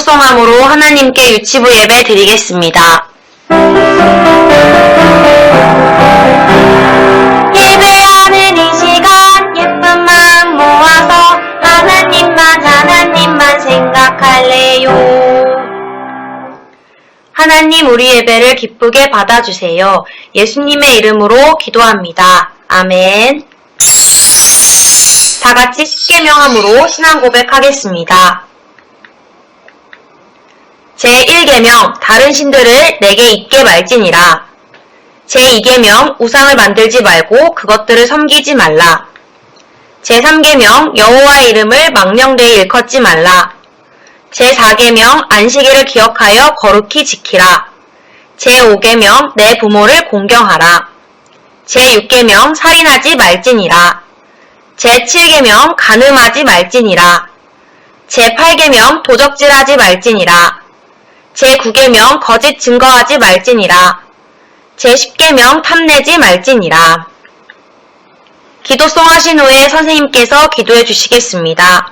기도송함으로 하나님께 유치부 예배 드리겠습니다. 예배하는 이 시간 예쁜 마음 모아서 하나님만 생각할래요. 하나님 우리 예배를 기쁘게 받아주세요. 예수님의 이름으로 기도합니다. 아멘. 다 같이 십계명함으로 신앙 고백하겠습니다. 제1계명 다른 신들을 내게 잊게 말지니라. 제2계명 우상을 만들지 말고 그것들을 섬기지 말라. 제3계명 여호와의 이름을 망령되이 일컫지 말라. 제4계명 안식일을 기억하여 거룩히 지키라. 제5계명 내 부모를 공경하라. 제6계명 살인하지 말지니라. 제7계명 간음하지 말지니라. 제8계명 도적질하지 말지니라. 제9계명 거짓 증거하지 말지니라. 제10계명 탐내지 말지니라. 기도송 하신 후에 선생님께서 기도해 주시겠습니다.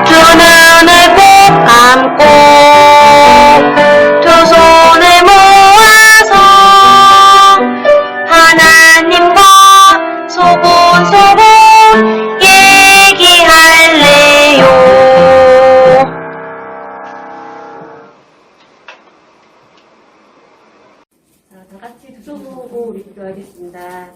두 눈을 꼭 감고 두 손을 모아서 하나님과 소곤소곤 얘기할래요. 다 같이 두 손 모으고 우리 기도하겠습니다.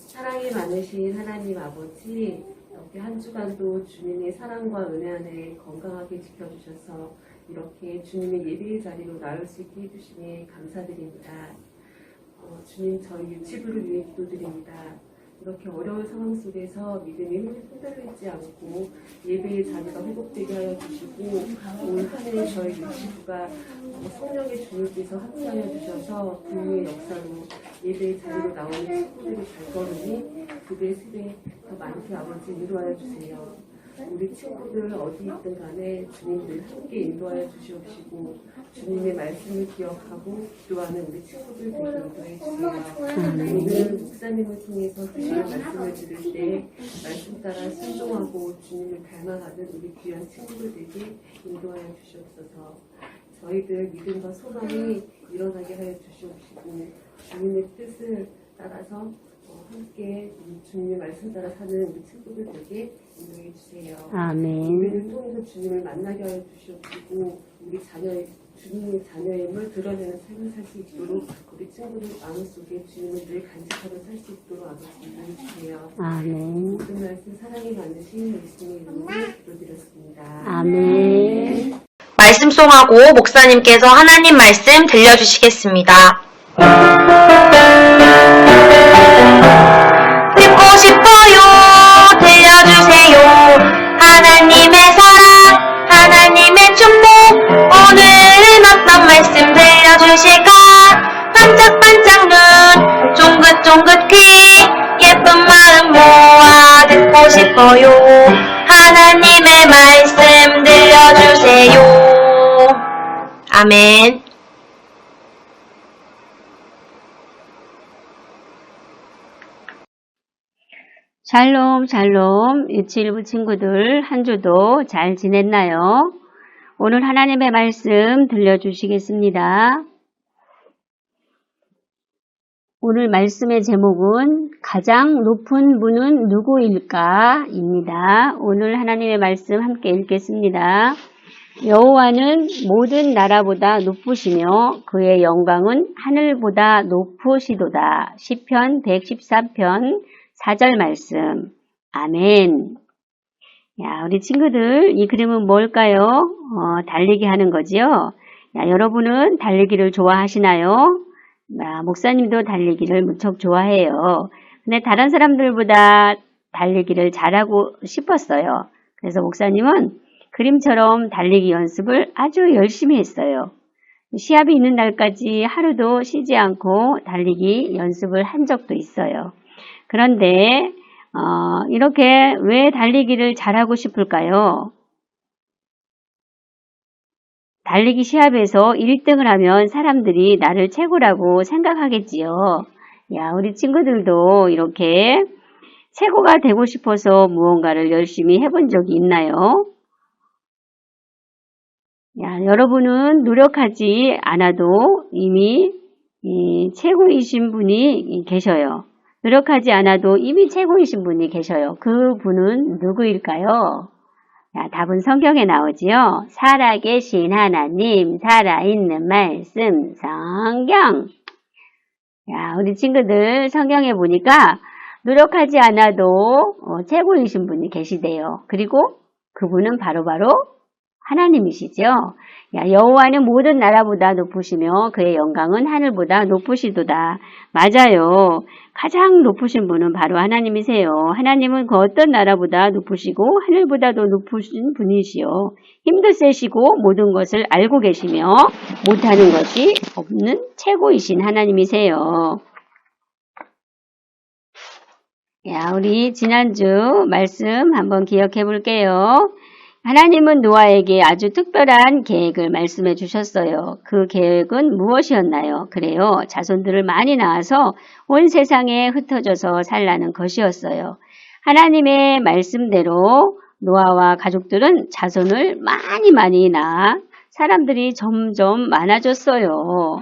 사랑이 많으신 하나님 아버지, 이렇게 한 주간도 주님의 사랑과 은혜 안에 건강하게 지켜주셔서 이렇게 주님의 예배의 자리로 나올 수 있게 해주시니 감사드립니다. 주님, 저희 유치부를 위해 기도드립니다. 이렇게 어려운 상황 속에서 믿음이 흔들리지 않고 예배의 자리가 회복되게 하여 주시고 올 한 해 저희 유치부가 성령의 주님께서 함께하여 주셔서 부흥의 역사로 예배의 자리로 나오는 친구들이 발걸음이 두 배, 세 배 더 많게 아버지 인도하여 주세요. 우리 친구들 어디 있든 간에 주님들 함께 인도하여 주시옵시고 주님의 말씀을 기억하고 기도하는 우리 친구들 되게 인도해 주세요. 오늘 목사님을 통해서 주님의 말씀을 들을 때 말씀 따라 순종하고 주님을 닮아가는 우리 귀한 친구들 되게 인도하여 주시옵소서. 저희들 믿음과 소망이 일어나게 하여 주시옵시고 주님의 뜻을 따라서 함께 주님의 말씀 따라 사는 우리 친구들에게 인도해 주세요. 아멘. 우리를 통해서 주님을 만나게 하여 주시옵시고 우리 주님의 자녀임을 드러내는 삶을 살 수 있도록 우리 친구들 마음속에 주님을 늘 간직하며 살 수 있도록 아버지 인도해 주세요. 아멘. 모든 말씀 사랑이 많으신 예수님의 이름으로 기도드렸습니다. 아멘. 말씀송하고 목사님께서 하나님 말씀 들려주시겠습니다. 듣고 싶어요. 들려주세요. 하나님의 사랑, 하나님의 축복, 오늘은 어떤 말씀 들려주실까? 반짝반짝 눈, 쫑긋쫑긋 귀, 예쁜 마음 모아 듣고 싶어요. 하나님의 말씀 들려주세요. 아멘. 샬롬, 샬롬. 유치일부 친구들 한 주도 잘 지냈나요? 오늘 하나님의 말씀 들려주시겠습니다. 오늘 말씀의 제목은 가장 높은 분은 누구일까? 입니다. 오늘 하나님의 말씀 함께 읽겠습니다. 여호와는 모든 나라보다 높으시며 그의 영광은 하늘보다 높으시도다. 시편 114편 4절 말씀. 아멘. 야, 우리 친구들, 이 그림은 뭘까요? 달리기 하는 거지요? 야, 여러분은 달리기를 좋아하시나요? 목사님도 달리기를 무척 좋아해요. 근데 다른 사람들보다 달리기를 잘하고 싶었어요. 그래서 목사님은 그림처럼 달리기 연습을 아주 열심히 했어요. 시합이 있는 날까지 하루도 쉬지 않고 달리기 연습을 한 적도 있어요. 그런데 이렇게 왜 달리기를 잘하고 싶을까요? 달리기 시합에서 1등을 하면 사람들이 나를 최고라고 생각하겠지요. 야, 우리 친구들도 이렇게 최고가 되고 싶어서 무언가를 열심히 해본 적이 있나요? 야, 여러분은 노력하지 않아도 이미 최고이신 분이 계셔요. 노력하지 않아도 이미 최고이신 분이 계셔요. 그 분은 누구일까요? 야, 답은 성경에 나오지요. 살아계신 하나님, 살아있는 말씀, 성경. 야, 우리 친구들 성경에 보니까 노력하지 않아도 최고이신 분이 계시대요. 그리고 그분은 바로바로 하나님이시죠. 야, 여호와는 모든 나라보다 높으시며 그의 영광은 하늘보다 높으시도다. 맞아요. 가장 높으신 분은 바로 하나님이세요. 하나님은 그 어떤 나라보다 높으시고 하늘보다도 높으신 분이시요. 힘도 세시고 모든 것을 알고 계시며 못하는 것이 없는 최고이신 하나님이세요. 야, 우리 지난주 말씀 한번 기억해 볼게요. 하나님은 노아에게 아주 특별한 계획을 말씀해 주셨어요. 그 계획은 무엇이었나요? 그래요. 자손들을 많이 낳아서 온 세상에 흩어져서 살라는 것이었어요. 하나님의 말씀대로 노아와 가족들은 자손을 많이 낳아 사람들이 점점 많아졌어요.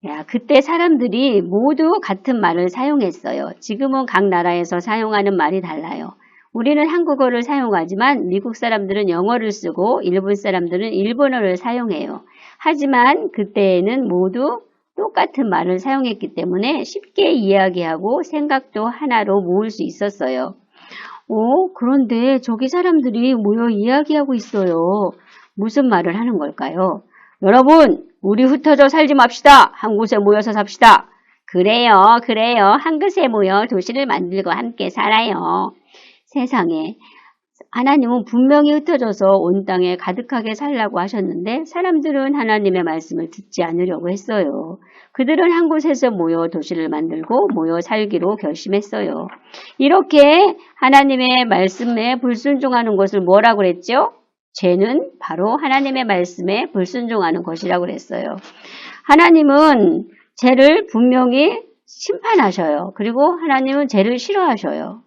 야, 그때 사람들이 모두 같은 말을 사용했어요. 지금은 각 나라에서 사용하는 말이 달라요. 우리는 한국어를 사용하지만 미국 사람들은 영어를 쓰고 일본 사람들은 일본어를 사용해요. 하지만 그때에는 모두 똑같은 말을 사용했기 때문에 쉽게 이야기하고 생각도 하나로 모을 수 있었어요. 그런데 저기 사람들이 모여 이야기하고 있어요. 무슨 말을 하는 걸까요? 여러분, 우리 흩어져 살지 맙시다. 한 곳에 모여서 삽시다. 그래요. 한 곳에 모여 도시를 만들고 함께 살아요. 세상에 하나님은 분명히 흩어져서 온 땅에 가득하게 살라고 하셨는데 사람들은 하나님의 말씀을 듣지 않으려고 했어요. 그들은 한 곳에서 모여 도시를 만들고 모여 살기로 결심했어요. 이렇게 하나님의 말씀에 불순종하는 것을 뭐라고 그랬죠? 죄는 바로 하나님의 말씀에 불순종하는 것이라고 그랬어요. 하나님은 죄를 분명히 심판하셔요. 그리고 하나님은 죄를 싫어하셔요.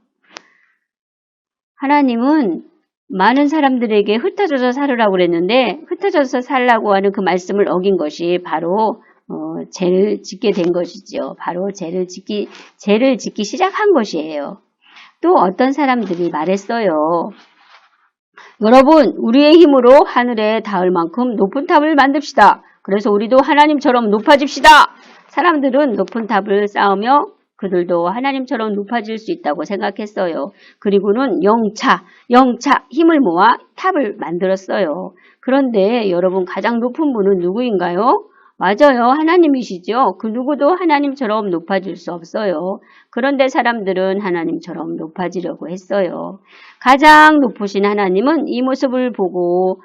하나님은 많은 사람들에게 흩어져서 살으라고 그랬는데 흩어져서 살라고 하는 그 말씀을 어긴 것이 바로 죄를 짓게 된 것이죠. 바로 죄를 짓기 시작한 것이에요. 또 어떤 사람들이 말했어요. 여러분, 우리의 힘으로 하늘에 닿을 만큼 높은 탑을 만듭시다. 그래서 우리도 하나님처럼 높아집시다. 사람들은 높은 탑을 쌓으며 그들도 하나님처럼 높아질 수 있다고 생각했어요. 그리고는 영차 힘을 모아 탑을 만들었어요. 그런데 여러분, 가장 높은 분은 누구인가요? 맞아요. 하나님이시죠. 그 누구도 하나님처럼 높아질 수 없어요. 그런데 사람들은 하나님처럼 높아지려고 했어요. 가장 높으신 하나님은 이 모습을 보고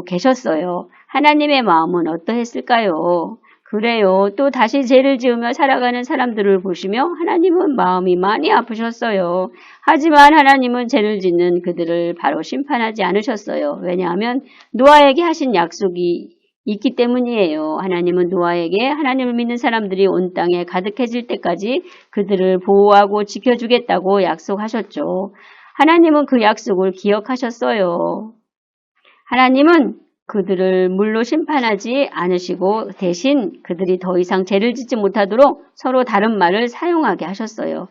계셨어요. 하나님의 마음은 어떠했을까요? 그래요. 또 다시 죄를 지으며 살아가는 사람들을 보시며 하나님은 마음이 많이 아프셨어요. 하지만 하나님은 죄를 짓는 그들을 바로 심판하지 않으셨어요. 왜냐하면 노아에게 하신 약속이 있기 때문이에요. 하나님은 노아에게 하나님을 믿는 사람들이 온 땅에 가득해질 때까지 그들을 보호하고 지켜주겠다고 약속하셨죠. 하나님은 그 약속을 기억하셨어요. 하나님은 그들을 물로 심판하지 않으시고 대신 그들이 더 이상 죄를 짓지 못하도록 서로 다른 말을 사용하게 하셨어요.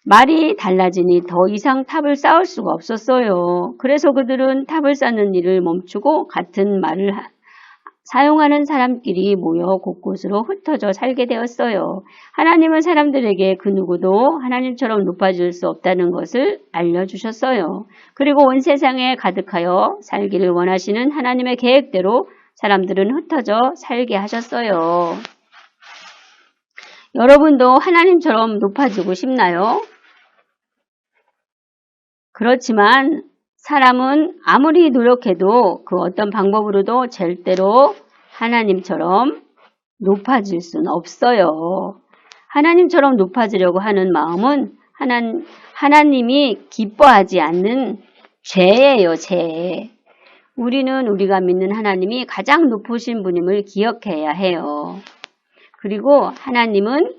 말이 달라지니 더 이상 탑을 쌓을 수가 없었어요. 그래서 그들은 탑을 쌓는 일을 멈추고 같은 말을 사용하는 사람끼리 모여 곳곳으로 흩어져 살게 되었어요. 하나님은 사람들에게 그 누구도 하나님처럼 높아질 수 없다는 것을 알려주셨어요. 그리고 온 세상에 가득하여 살기를 원하시는 하나님의 계획대로 사람들은 흩어져 살게 하셨어요. 여러분도 하나님처럼 높아지고 싶나요? 그렇지만 사람은 아무리 노력해도 그 어떤 방법으로도 절대로 하나님처럼 높아질 수는 없어요. 하나님처럼 높아지려고 하는 마음은 하나님이 기뻐하지 않는 죄예요, 죄. 우리는 우리가 믿는 하나님이 가장 높으신 분임을 기억해야 해요. 그리고 하나님은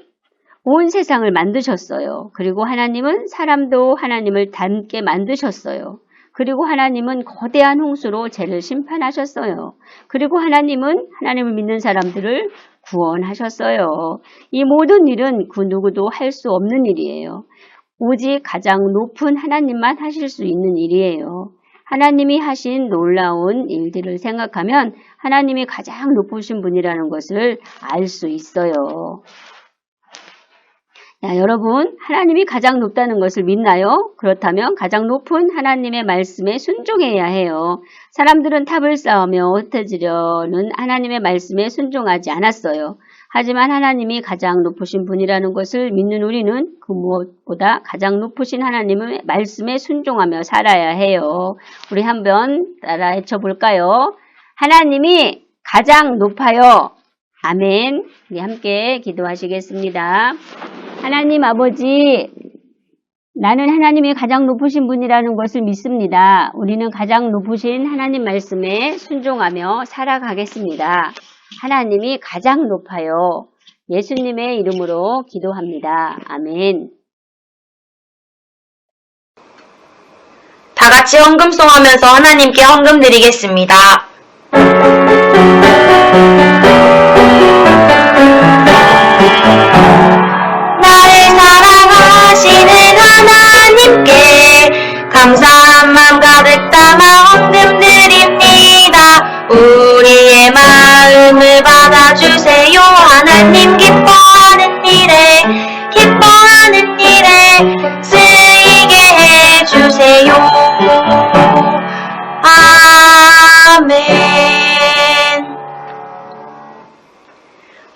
온 세상을 만드셨어요. 그리고 하나님은 사람도 하나님을 닮게 만드셨어요. 그리고 하나님은 거대한 홍수로 죄를 심판하셨어요. 그리고 하나님은 하나님을 믿는 사람들을 구원하셨어요. 이 모든 일은 그 누구도 할 수 없는 일이에요. 오직 가장 높은 하나님만 하실 수 있는 일이에요. 하나님이 하신 놀라운 일들을 생각하면 하나님이 가장 높으신 분이라는 것을 알 수 있어요. 야, 여러분, 하나님이 가장 높다는 것을 믿나요? 그렇다면 가장 높은 하나님의 말씀에 순종해야 해요. 사람들은 탑을 쌓으며 흩어지려는 하나님의 말씀에 순종하지 않았어요. 하지만 하나님이 가장 높으신 분이라는 것을 믿는 우리는 그 무엇보다 가장 높으신 하나님의 말씀에 순종하며 살아야 해요. 우리 한번 따라 외쳐볼까요? 하나님이 가장 높아요. 아멘. 우리 함께 기도하시겠습니다. 하나님 아버지, 나는 하나님이 가장 높으신 분이라는 것을 믿습니다. 우리는 가장 높으신 하나님 말씀에 순종하며 살아가겠습니다. 하나님이 가장 높아요. 예수님의 이름으로 기도합니다. 아멘. 다 같이 헌금송하면서 하나님께 헌금 드리겠습니다. 나를 사랑하시는 하나님께 감사한 마음 가득 담아 헌금 드립니다. 우리의 마음을 받아주세요. 하나님 기뻐하는 일에 쓰이게 해주세요. 아멘.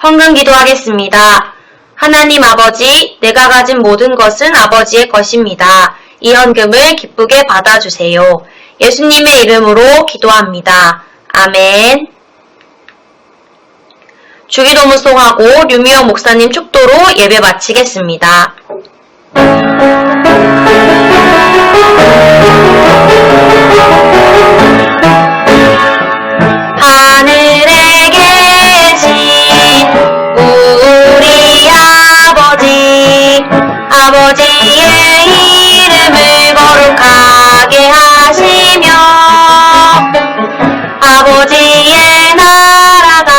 헌금 기도하겠습니다. 하나님 아버지, 내가 가진 모든 것은 아버지의 것입니다. 이 헌금을 기쁘게 받아주세요. 예수님의 이름으로 기도합니다. 아멘. 주기도문송하고 류미영 목사님 축도로 예배 마치겠습니다. 하늘에 계신 우리 아버지의 이름을 거룩하게 하시며 아버지의 나라가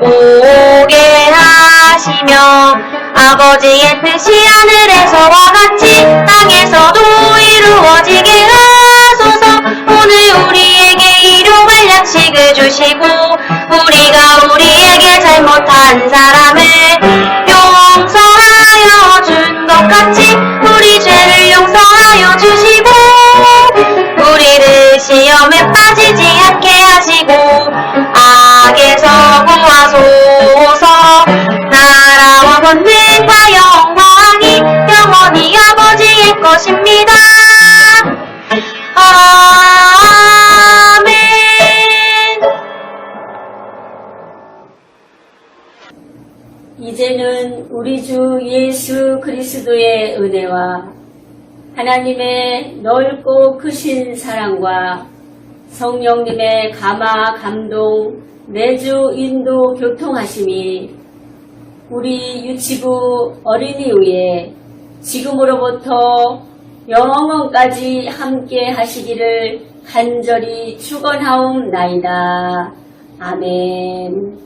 오게 하시며 아버지의 뜻이 하늘에서와 같이 땅에서도 이루어지게 하소서. 오늘 우리에게 일용할 양식을 주시고 우리가 우리에게 잘못한 사람을 용서하여 준 것 같이 우리 죄를 용서하여 주시고 우리를 시험에 빠지지 않게 하시고 악에서 구하소서. 나라와 권능과 영광이 영원히 아버지의 것입니다. 아멘. 이제는 우리 주 예수 그리스도의 은혜와 하나님의 넓고 크신 사랑과 성령님의 감화 감동 내주 인도 교통하심이 우리 유치부 어린이 위에 지금으로부터 영원까지 함께 하시기를 간절히 축원하옵나이다. 아멘.